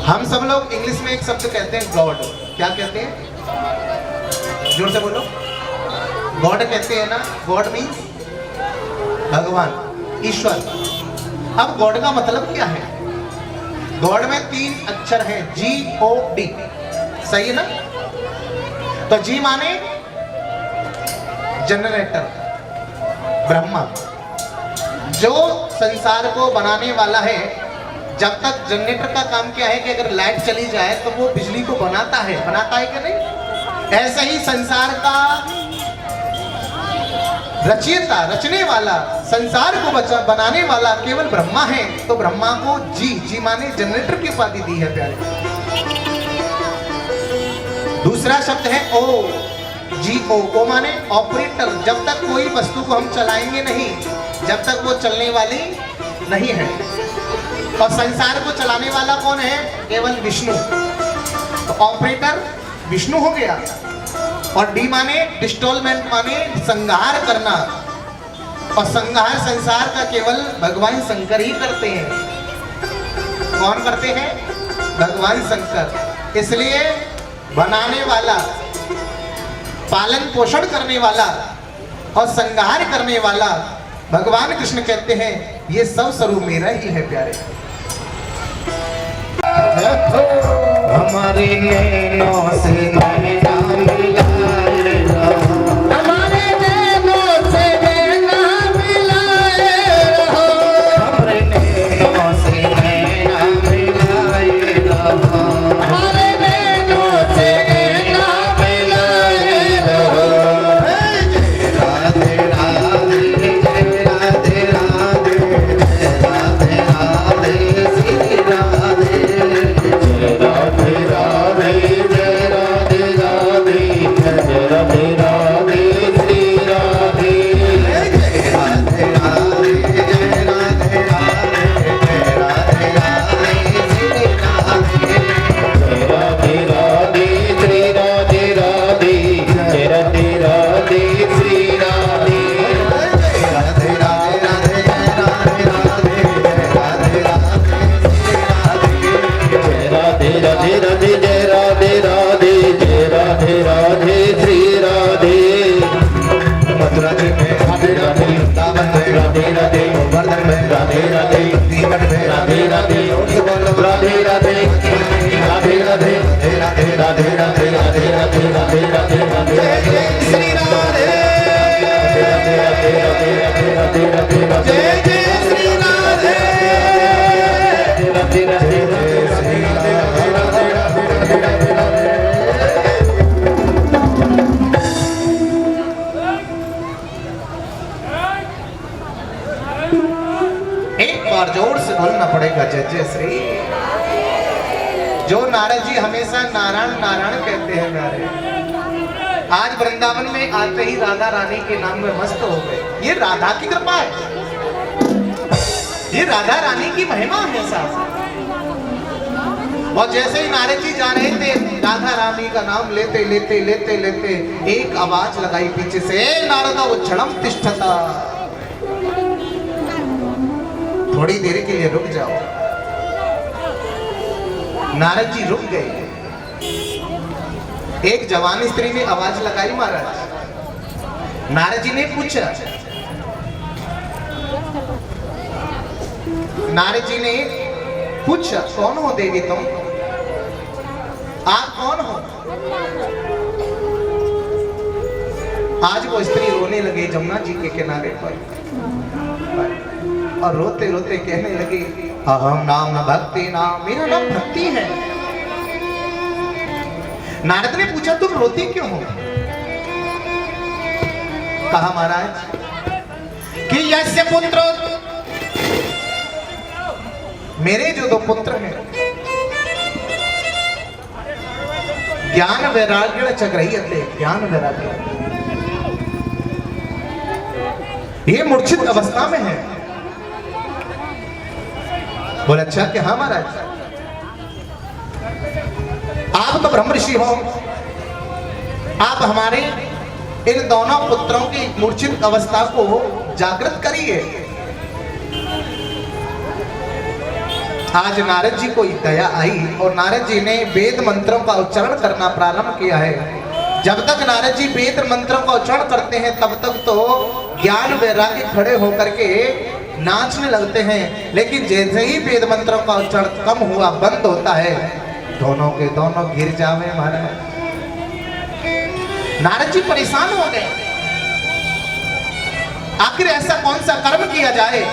हम सब लोग इंग्लिश में एक शब्द कहते हैं गॉड। क्या कहते हैं? जोर से बोलो। गॉड कहते हैं ना। गॉड मीन्स भगवान, ईश्वर। अब गॉड का मतलब क्या है? गॉड में 3 अक्षर है, G-O-D। सही है ना? तो जी माने जनरेटर, ब्रह्मा। जो संसार को बनाने वाला है। जब तक जनरेटर का काम क्या है कि अगर लाइट चली जाए तो वो बिजली को बनाता है कि नहीं? ऐसे ही संसार का रचयिता, रचने वाला, संसार को बनाने वाला केवल ब्रह्मा है। तो ब्रह्मा को जी माने जनरेटर की उपाधि दी है प्यारे। दूसरा शब्द है ओ, G-O माने ऑपरेटर। जब तक कोई वस्तु को हम चलाएंगे नहीं, जब तक वो चलने वाली नहीं है। और संसार को चलाने वाला कौन है? केवल विष्णु। तो ऑपरेटर विष्णु हो गया। और डी माने डिस्टोलमेंट, माने संहार करना। और संहार संसार का केवल भगवान शंकर ही करते हैं। कौन करते हैं? भगवान शंकर। इसलिए बनाने वाला, पालन पोषण करने वाला और संहार करने वाला भगवान कृष्ण कहते हैं ये सब स्वरूप मेरा ही है प्यारे। हमारे नैनों से नैना मिलाए रहो, हमारे नैनों से नैना मिलाए रहो, हमारे नैनों से नैना मिलाए रहो, हमारे नैनों से नैना मिलाए रहो। राधे राधे जय राधे राधे, जय राधे राधे श्री राधे, जय राधे राधे जय राधे राधे, जय राधे राधे श्री राधे, जय राधे राधे जय राधे राधे, जय राधे राधे श्री राधे, जय राधे राधे श्री राधे राधे, जय राधे राधे श्री राधे, जय राधे राधे राधे जय राधे राधे, जय राधे राधे श्री राधे, जय राधे राधे राधे जय राधे राधे, जय राधे राधे श्री राधे। मथुरा जी में राधे राधे, वृंदावन में राधे राधे, गोवर्धन में राधे राधे, दीपक में राधे राधे, राधे राधे राधे राधे राधे राधे राधे राधे राधे राधे राधे राधे जय श्री राधे, राधे राधे राधे राधे राधे राधे राधे जय जय श्री राधे, राधे राधे जय श्री राधे, राधे राधे राधे राधे राधे। एक बार जोर से बोलना पड़ेगा जय जय श्री। जो नारद जी हमेशा नारायण नारायण कहते हैं प्यारे, आज वृंदावन में आते ही राधा रानी के नाम में मस्त हो गए। ये राधा की कृपा है, ये राधा रानी की महिमा हमेशा। और जैसे ही नारद जी जा रहे थे, राधा रानी का नाम लेते लेते लेते लेते एक आवाज लगाई पीछे से, नारदा उच्छलम तिष्ठता, थोड़ी देर के लिए रुक जाओ। नारद जी रुक गए। एक जवान स्त्री ने आवाज लगाई महाराज। नारद जी ने पूछा, नारद जी ने पूछा कौन हो देवी तुम? आप कौन हो? आज वो स्त्री रोने लगी जमुना जी के किनारे पर और रोते रोते कहने लगी, अहम नाम न भक्ति नाम, मेरा नाम भक्ति है। नारद ने पूछा तुम रोती क्यों हो? कहा महाराज कि यस्य पुत्रो, मेरे जो 2 पुत्र हैं, ज्ञान वैराग्य चक्रयते, ज्ञान वैराग्य, ये मूर्छित अवस्था में है। बोले अच्छा कि हाँ महाराज, आप तो ब्रह्म ऋषि हो, आप हमारे इन दोनों पुत्रों की मूर्छित अवस्था को जागृत करिए। आज नारद जी को दया आई और नारद जी ने वेद मंत्रों का उच्चारण करना प्रारंभ किया है। जब तक नारद जी वेद मंत्रों का उच्चारण करते हैं तब तक तो ज्ञान वैराग्य खड़े होकर के नाचने लगते हैं, लेकिन जैसे ही वेद मंत्रों का उच्चारण कम हुआ बंद होता है, दोनों के दोनों गिर जावे महाराज। नारद जी परेशान हो गए, आखिर ऐसा कौन सा कर्म किया जाए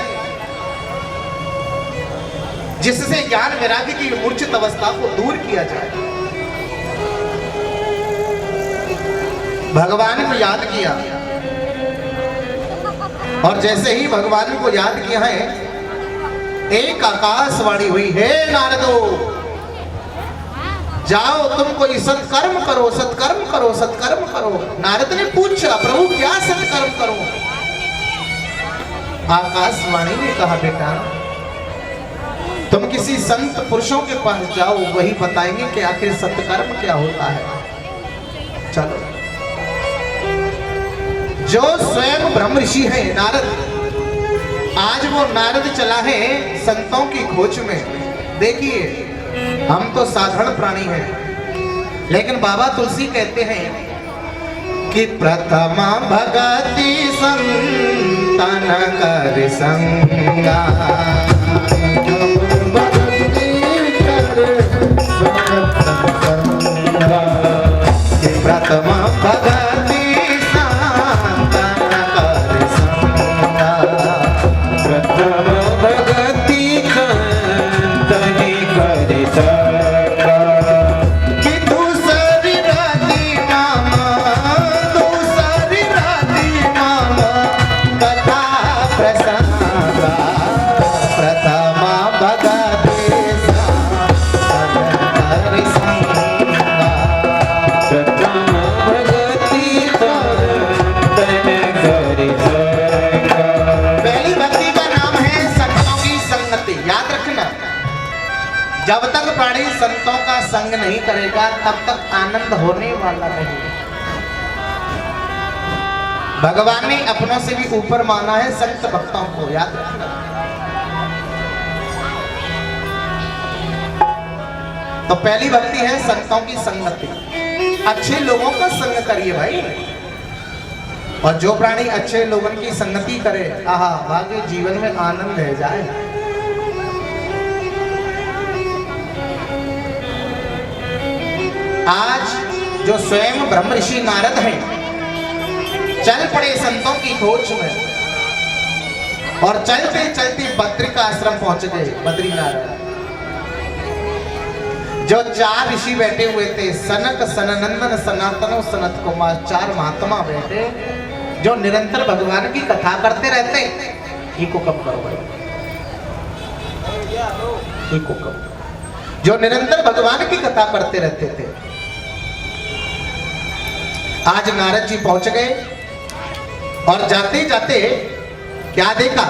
जिससे ज्ञान वैराग्य की मूर्छित अवस्था को दूर किया जाए। भगवान को याद किया और जैसे ही भगवान को याद किया है, एक आकाशवाणी हुई, हे नारदो जाओ तुम कोई सत्कर्म करो, सत्कर्म करो, सत्कर्म करो। नारद ने पूछा, प्रभु क्या सत्कर्म करूं? आकाशवाणी ने कहा, बेटा तुम किसी संत पुरुषों के पास जाओ, वही बताएंगे कि आखिर सत्कर्म क्या होता है। चलो, जो स्वयं ब्रह्म ऋषि है नारद, आज वो नारद चला है संतों की खोज में। देखिए, हम तो साधारण प्राणी हैं, लेकिन बाबा तुलसी कहते हैं कि प्रथमा भगति संतन कर संगा, प्रथमा भगति संतन कर संगा, प्रथमा भगति संतन कर संगा, कि दूसरी राती मामा, दूसरी राती मामा कथा प्रसंगा, प्रथमा भगति संतन कर संगा, प्रथमा भगति संतन कर संगा। पहली भक्ति का नाम है संतों की संगति। याद रखना, जब तक प्राणी संतों का संग नहीं करेगा तब तक आनंद होने वाला नहीं। भगवान ने अपनों से भी ऊपर माना है संत भक्तों को, याद रखना। तो पहली भक्ति है संतों की संगति। अच्छे लोगों का संग करिए भाई, और जो प्राणी अच्छे लोगों की संगति करे, आहा, आगे जीवन में आनंद रह जाए। आज जो स्वयं ब्रह्म ऋषि नारद हैं, चल पड़े संतों की खोज में और चलते चलते बद्री का आश्रम पहुंच गए। बद्री नारद, जो 4 ऋषि बैठे हुए थे, सनक, सननंदन, सनातन, सनत कुमार, 4 महात्मा बैठे जो निरंतर भगवान की कथा करते रहते। ही को कब करो भाई, ही को कब, जो निरंतर भगवान की कथा करते रहते थे। आज नारद जी पहुंच गए और जाते जाते क्या देखा,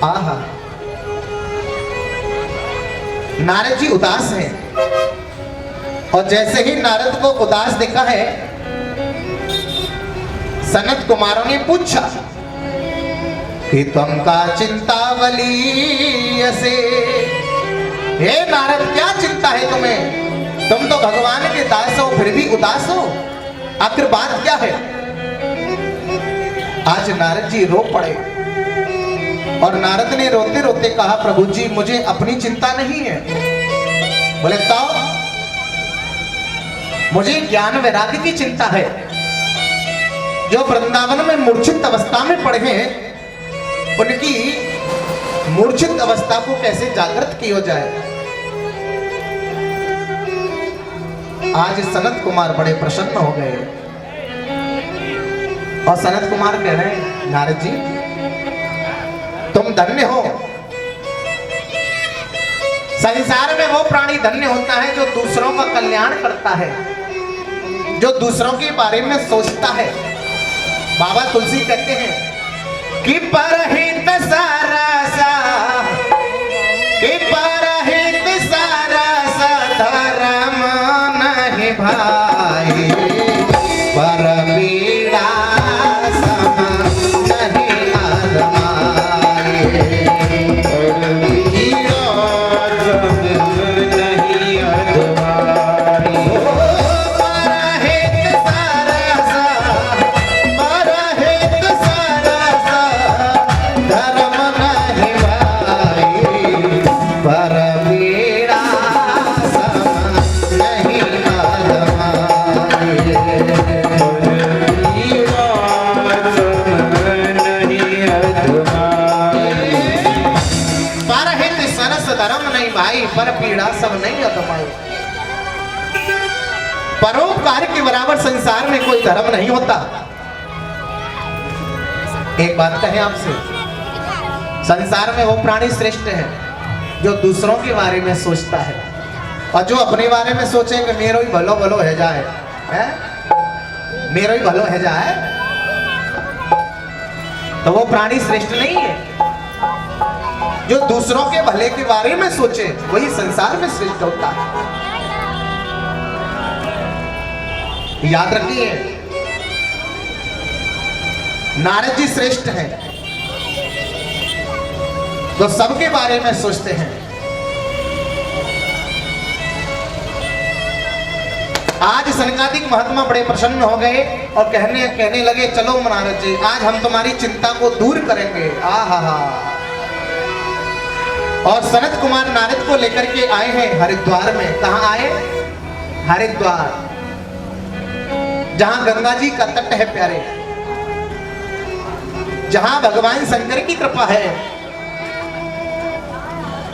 आहा, नारद जी उदास हैं। और जैसे ही नारद को उदास देखा है, सनत कुमारों ने पूछा कि तुम का चिंतावली से, हे नारद क्या चिंता है तुम्हें? तुम तो भगवान के दास हो फिर भी उदास हो, आखिर बात क्या है? आज नारद जी रो पड़े और नारद ने रोते रोते कहा, प्रभु जी मुझे अपनी चिंता नहीं है। बोले बताओ, मुझे ज्ञान वैराग्य की चिंता है। जो वृंदावन में मूर्छित अवस्था में पड़े हैं, उनकी मूर्छित अवस्था को कैसे जागृत किया जाए। आज सनत कुमार बड़े प्रसन्न हो गए और सनत कुमार कह रहे हैं, नारद जी तुम धन्य हो। संसार में वो प्राणी धन्य होता है जो दूसरों का कल्याण करता है, जो दूसरों के बारे में सोचता है। बाबा तुलसी कहते हैं कि परहित सारा सा, कि परहित सारा सा धर्म नहीं भाई, पर पीड़ा सम नहीं आजमाए, पर पीड़ा धर्म नहीं भाई, पर पीड़ा सब नहीं अदमाई। परोपकार के बराबर संसार में कोई धर्म नहीं होता। एक बात कहें आपसे, संसार में वो प्राणी श्रेष्ठ है जो दूसरों के बारे में सोचता है, और जो अपने बारे में सोचे कि मेरो ही भलो भलो है जाए, है? मेरो ही भलो है जाए, तो वो प्राणी श्रेष्ठ नहीं है। जो दूसरों के भले के बारे में सोचे वही संसार में श्रेष्ठ होता है। याद रखिए, नारद जी श्रेष्ठ हैं तो सबके बारे में सोचते हैं। आज सनकादिक महात्मा बड़े प्रसन्न हो गए और कहने लगे, चलो नारद जी, आज हम तुम्हारी चिंता को दूर करेंगे। आहा। और सनत कुमार नारद को लेकर के आए हैं हरिद्वार में। कहां आए? हरिद्वार, जहां गंगा जी का तट है प्यारे, जहां भगवान शंकर की कृपा है।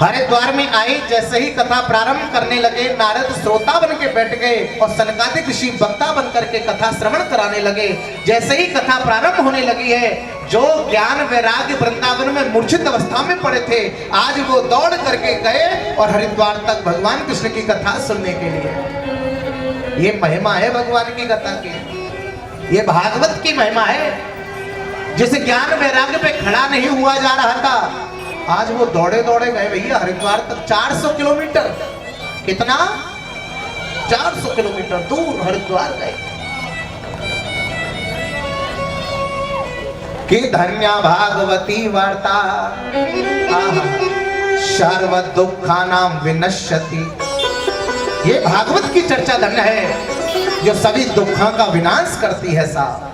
हरिद्वार में आए, जैसे ही कथा प्रारंभ करने लगे, नारद श्रोता बन के बैठ गए और सनकादिक ऋषि वक्ता बन करके कथा श्रवण कराने लगे। जैसे ही कथा प्रारंभ होने लगी है, जो ज्ञान वैराग्य वृंदावन में मूर्छित अवस्था में पड़े थे, आज वो दौड़ करके गए और हरिद्वार तक भगवान कृष्ण की कथा सुनने के लिए। ये महिमा है भगवान की कथा की, ये भागवत की महिमा है। जिस ज्ञान वैराग्य पे खड़ा नहीं हुआ जा रहा था, आज वो दौड़े दौड़े गए भैया हरिद्वार तक। 400 किलोमीटर, कितना? 400 किलोमीटर दूर हरिद्वार गए। कि धन्या भागवती वार्ता सर्व दुखानां विनश्यति। ये भागवत की चर्चा धन्य है जो सभी दुखों का विनाश करती है साहब।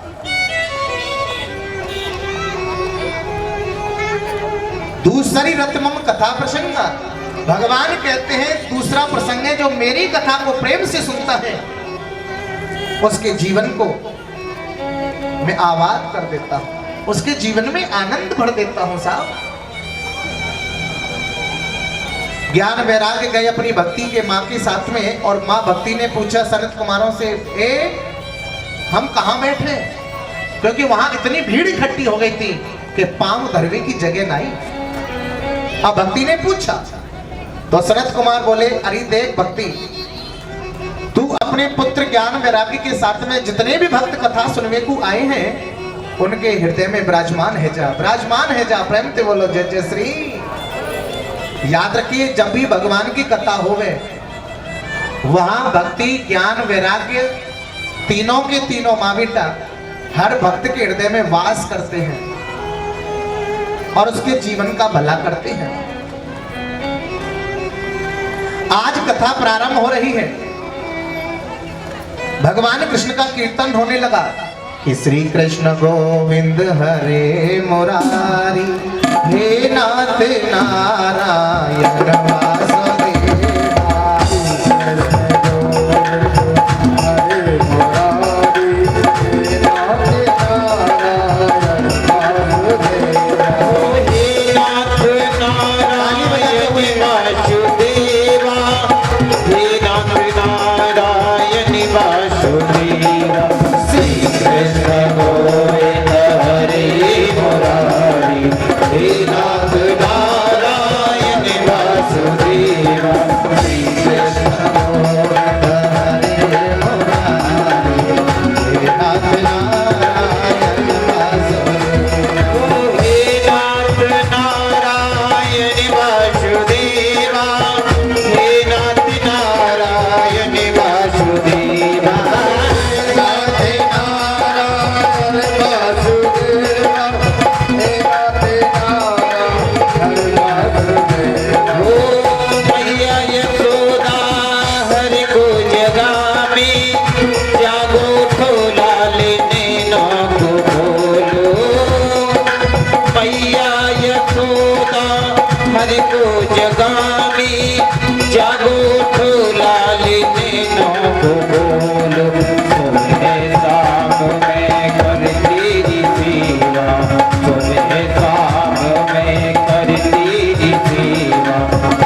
दूसरी रत्मम कथा प्रसंग, भगवान कहते हैं दूसरा प्रसंग है जो मेरी कथा को प्रेम से सुनता है, उसके जीवन को मैं आबाद कर देता हूं, उसके जीवन में आनंद भर देता हूं साहब। ज्ञान वैराग्य गए अपनी भक्ति के माँ के साथ में, और माँ भक्ति ने पूछा सनत कुमारों से, हम कहां बैठे? क्योंकि वहां इतनी भीड़ इकट्ठी हो गई थी कि पांव धरने की जगह नहीं। अब भक्ति ने पूछा तो सनत कुमार बोले, अरे देख भक्ति, तू अपने पुत्र ज्ञान वैराग्य के साथ में जितने भी भक्त कथा सुनने को आए हैं उनके हृदय में विराजमान है जा, विराजमान है जा। प्रेम से बोलो जय जय श्री। याद रखिए, जब भी भगवान की कथा होवे वहां भक्ति ज्ञान वैराग्य तीनों के तीनों माँ बेटा हर भक्त के हृदय में वास करते हैं और उसके जीवन का भला करते हैं। आज कथा प्रारंभ हो रही है, भगवान कृष्ण का कीर्तन होने लगा कि श्री कृष्ण गोविंद हरे मुरारी, हे नाथ नारायण वासुदेवा।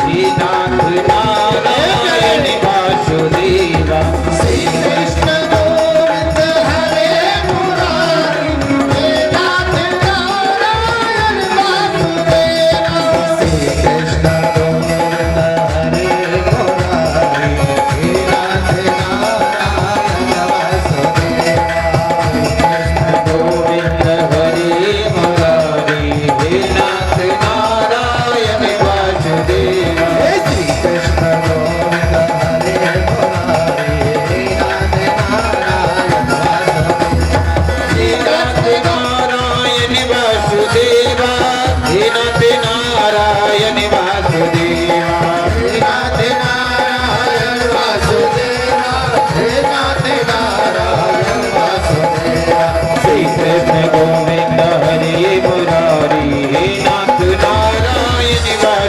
He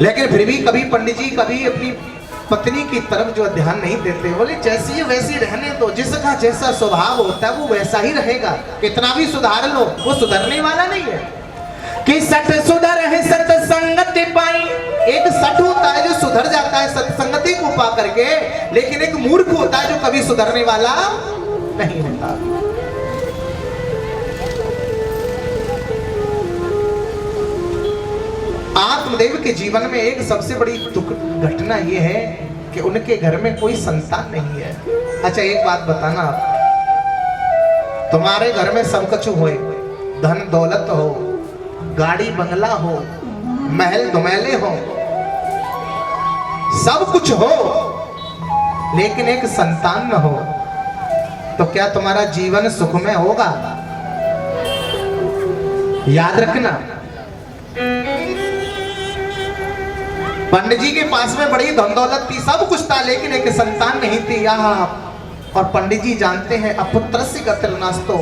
लेकिन फिर भी कभी पंडित जी कभी अपनी पत्नी की तरफ जो ध्यान नहीं देते, बोले जैसी है वैसी रहने दो, जिसका जैसा स्वभाव होता है वो वैसा ही रहेगा, कितना भी सुधार लो वो सुधरने वाला नहीं है। कि सठ सुधर है सत्संगति पाई, एक सठ होता है जो सुधर जाता है सत्संगति को पा करके, लेकिन एक मूर्ख होता है जो कभी सुधरने वाला नहीं होता। आत्मदेव के जीवन में एक सबसे बड़ी दुख घटना यह है कि उनके घर में कोई संतान नहीं है। अच्छा एक बात बताना, तुम्हारे घर में सब कुछ हो, धन दौलत हो, गाड़ी बंगला हो, महल दुमैले हो, सब कुछ हो, लेकिन एक संतान न हो, तो क्या तुम्हारा जीवन सुखमय होगा? याद रखना, पंडित जी के पास में बड़ी धन दौलत थी, सब कुछ था, लेकिन एक संतान नहीं थी। और पंडित जी जानते हैं अपुत्रस्य गतिर्नास्तो।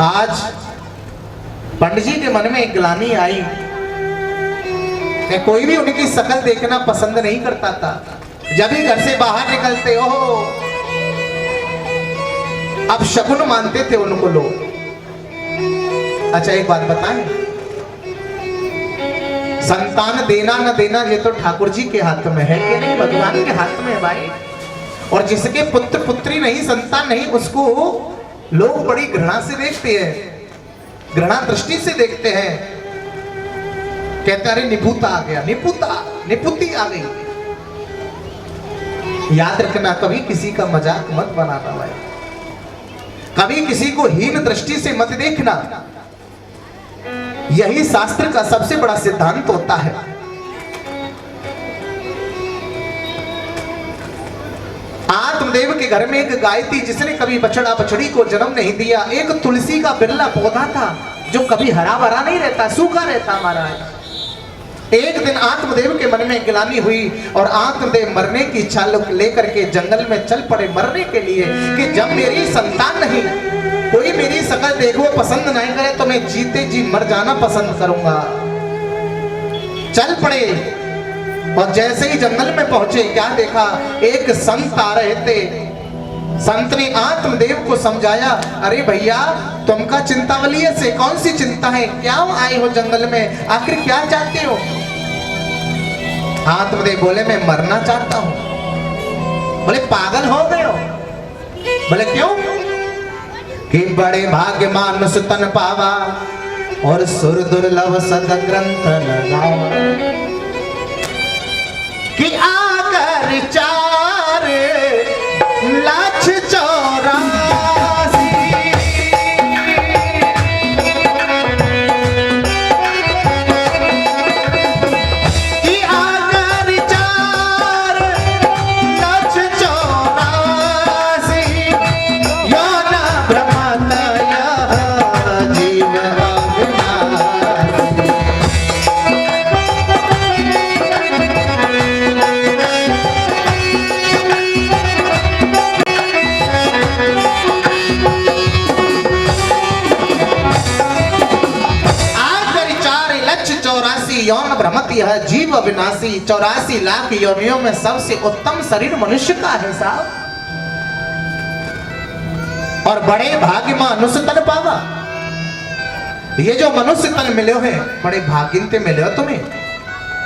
आज पंडित जी के मन में एक ग्लानि आई कि कोई भी उनकी शक्ल देखना पसंद नहीं करता था। जब भी घर से बाहर निकलते हो, अब शकुन मानते थे उनको लोग। अच्छा एक बात बताएं, संतान देना न देना ये तो ठाकुर जी के हाथ में है कि नहीं, भगवान के हाथ में है भाई। और जिसके पुत्र पुत्री नहीं, संतान नहीं, उसको लोग बड़ी घृणा से देखते हैं, घृणा दृष्टि से देखते हैं, कहते अरे निपुता आ गया, निपुती आ गई। याद रखना, कभी किसी का मजाक मत बनाना भाई, कभी किसी को हीन दृष्टि से मत देखना। यही शास्त्र का सबसे बड़ा सिद्धांत होता है। आत्मदेव के घर में एक गाय थी जिसने कभी बछड़ा बछड़ी को जन्म नहीं दिया। एक तुलसी का बिरला पौधा था जो कभी हरा भरा नहीं रहता, सूखा रहता महाराज। एक दिन आत्मदेव के मन में गिलानी हुई और आत्मदेव मरने की इच्छा लेकर के जंगल में चल पड़े मरने के लिए, कि जब मेरी संतान नहीं, कोई मेरी शक्ल देखो पसंद नहीं करे तो मैं जीते जी मर जाना पसंद करूंगा। चल पड़े और जैसे ही जंगल में पहुंचे, क्या देखा, एक संत आ रहे थे। संत ने आत्मदेव को समझाया, अरे भैया तुमका चिंतावली से कौन सी चिंता है, क्या आए हो जंगल में, आखिर क्या चाहते हो? आत्मदेव बोले मैं मरना चाहता हूं। बोले पागल हो गए हो? बोले क्यों? कि बड़े भाग्य मानुष तन पावा और सुर दुर्लभ सद ग्रंथ लगावा, कि आकर 4 लाख 84 कि आकर 4 लाख 84 योन ब्रह्मतय जीव यौन भ्रमति है जीव अविनाशी। 84 लाख योनियों में सबसे उत्तम शरीर मनुष्य का है साहब, और बड़े भाग्य मनुष्य तन पावा। ये जो मनुष्य तन मिले हो, बड़े भाग्य से मिले हो तुम्हें,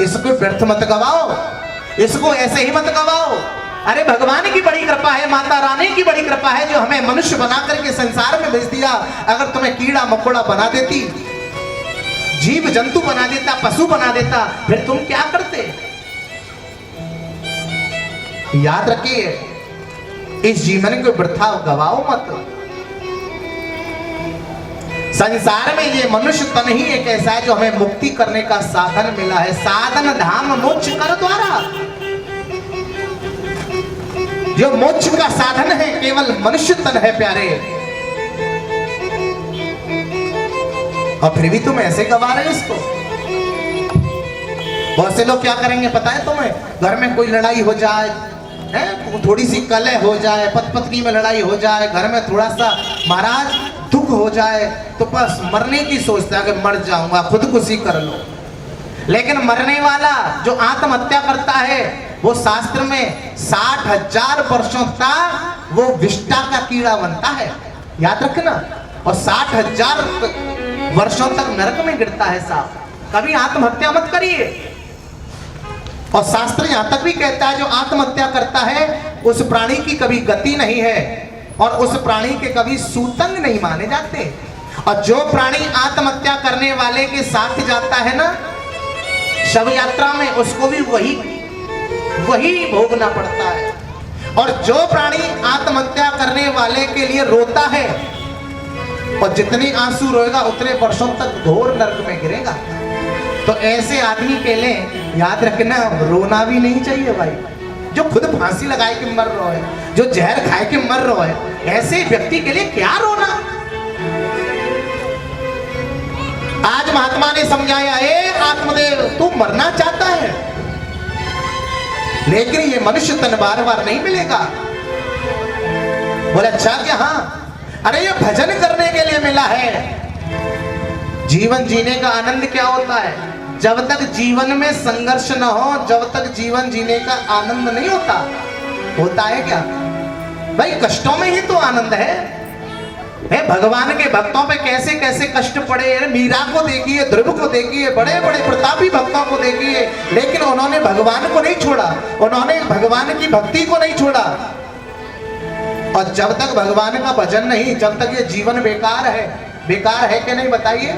इसको व्यर्थ मत गवाओ, इसको ऐसे ही मत गवाओ। अरे भगवान की बड़ी कृपा है, माता रानी की बड़ी कृपा है जो हमें मनुष्य बना करके संसार में भेज दिया। अगर तुम्हें कीड़ा मकोड़ा बना देती, जीव जंतु बना देता, पशु बना देता, फिर तुम क्या करते? याद रखिए, इस जीवन को वृथा गवाओ मत। संसार में ये मनुष्य तन ही एक ऐसा है जो हमें मुक्ति करने का साधन मिला है। साधन धाम मोक्ष कर द्वारा, जो मोक्ष का साधन है केवल मनुष्य तन है प्यारे। और फिर भी तुम ऐसे गवा रहे हो इसको। बहुत से लोग क्या करेंगे पता है तुम्हें? घर में कोई लड़ाई हो जाए, थोड़ी सी कलह हो जाए, पति पत्नी में लड़ाई हो जाए, घर में थोड़ा सा महाराज दुख हो जाए तो बस मरने की सोचता है कि मर जाऊंगा, खुदकुशी कर लो। लेकिन मरने वाला जो आत्महत्या करता है वो शास्त्र में 60,000 वर्षों तक वो विष्टा का कीड़ा बनता है, याद रखना। और 60,000 वर्षों तक नरक में गिरता है सांप। कभी आत्महत्या मत करिए। और शास्त्र यहां तक भी कहता है जो आत्महत्या करता है उस प्राणी की कभी गति नहीं है और उस प्राणी के कभी सूतंग नहीं माने जाते। और जो प्राणी आत्महत्या करने वाले के साथ जाता है ना शव यात्रा में, उसको भी वही भोगना पड़ता है। और जो प्राणी आत्महत्या करने वाले के लिए रोता है और जितने आंसू रोएगा उतने वर्षों तक घोर नरक में गिरेगा। तो ऐसे आदमी के लिए याद रखना रोना भी नहीं चाहिए भाई। जो खुद फांसी लगाए के मर रहा है, जो जहर खाए के मर रहा है, ऐसे व्यक्ति के लिए क्या रोना। आज महात्मा ने समझाया, ए आत्मदेव तू मरना चाहता है लेकिन ये मनुष्य तन बार बार नहीं मिलेगा। बोले अच्छा क्या? हाँ, अरे ये भजन करने के लिए मिला है। जीवन जीने का आनंद क्या होता है? जब तक जीवन में संघर्ष न हो, जब तक जीवन जीने का आनंद नहीं होता। होता है क्या भाई? कष्टों में ही तो आनंद है। भगवान के भक्तों पे कैसे कैसे कष्ट पड़े। मीरा को देखिए, ध्रुव को देखिए, बड़े बड़े प्रतापी भक्तों को देखिए, लेकिन उन्होंने भगवान को नहीं छोड़ा, उन्होंने भगवान की भक्ति को नहीं छोड़ा। और जब तक भगवान का भजन नहीं, जब तक ये जीवन बेकार है। बेकार है कि नहीं बताइए?